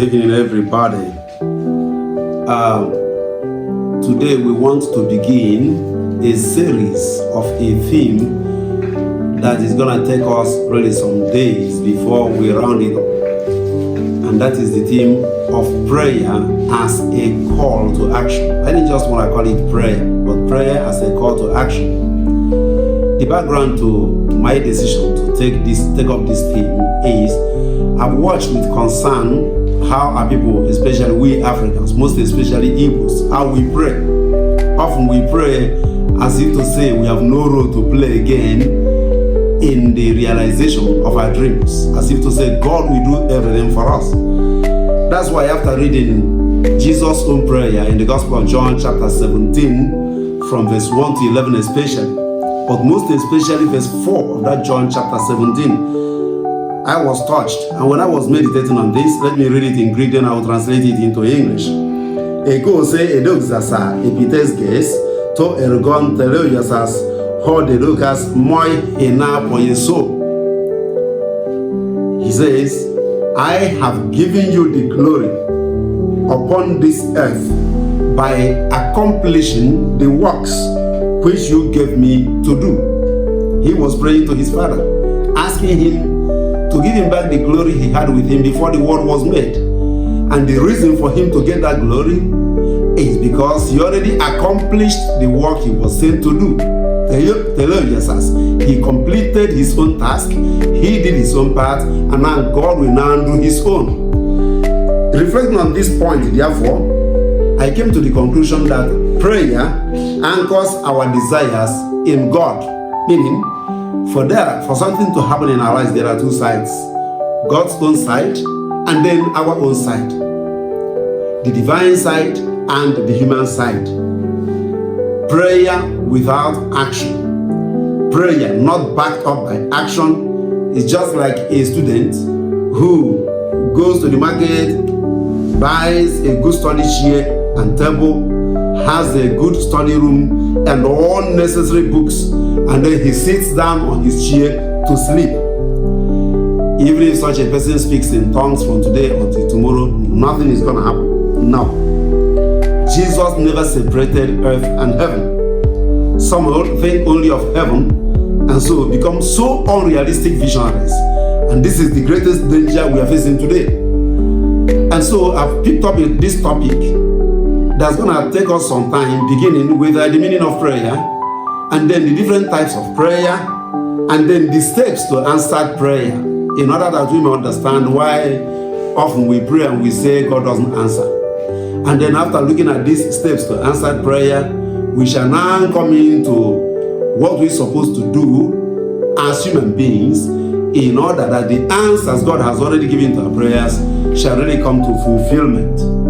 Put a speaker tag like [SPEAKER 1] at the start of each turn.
[SPEAKER 1] Good evening, everybody. Today we want to begin a series of a theme that is going to take us really some days before we round it up. And that is the theme of prayer as a call to action. I didn't just want to call it prayer, but prayer as a call to action. The background to my decision to take up this theme is I've watched with concern how our people, especially we Africans, most especially Igbos, how we pray. Often we pray as if to say we have no role to play again in the realization of our dreams, as if to say God will do everything for us. That's why after reading Jesus' own prayer in the Gospel of John chapter 17 from verse 1 to 11 especially, but most especially verse 4 of that John chapter 17, I was touched, and when I was meditating on this, let me read it in Greek, then I will translate it into English. Ego se edoxasa epitesges to ergon teleoyasas hodelukas moi ena poyeso. He says, I have given you the glory upon this earth by accomplishing the works which you gave me to do. He was praying to his Father, asking him to give him back the glory he had with him before the world was made. And the reason for him to get that glory is because he already accomplished the work he was sent to do. He completed his own task, he did his own part, and now God will now do his own. Reflecting on this point, therefore, I came to the conclusion that prayer anchors our desires in God, meaning for something to happen in our lives, there are two sides. God's own side and then our own side. The divine side and the human side. Prayer without action. Prayer not backed up by action is just like a student who goes to the market, buys a good study chair and table, has a good study room and all necessary books, and then he sits down on his chair to sleep. Even if such a person speaks in tongues from today until tomorrow, nothing is going to happen. No. Jesus never separated earth and heaven. Some think only of heaven and so become so unrealistic visionaries. And this is the greatest danger we are facing today. And so I've picked up this topic that's going to take us some time, beginning with the meaning of prayer, and then the different types of prayer, and then the steps to answered prayer, in order that we may understand why often we pray and we say God doesn't answer. And then after looking at these steps to answered prayer, we shall now come into what we're supposed to do as human beings in order that the answers God has already given to our prayers shall really come to fulfillment.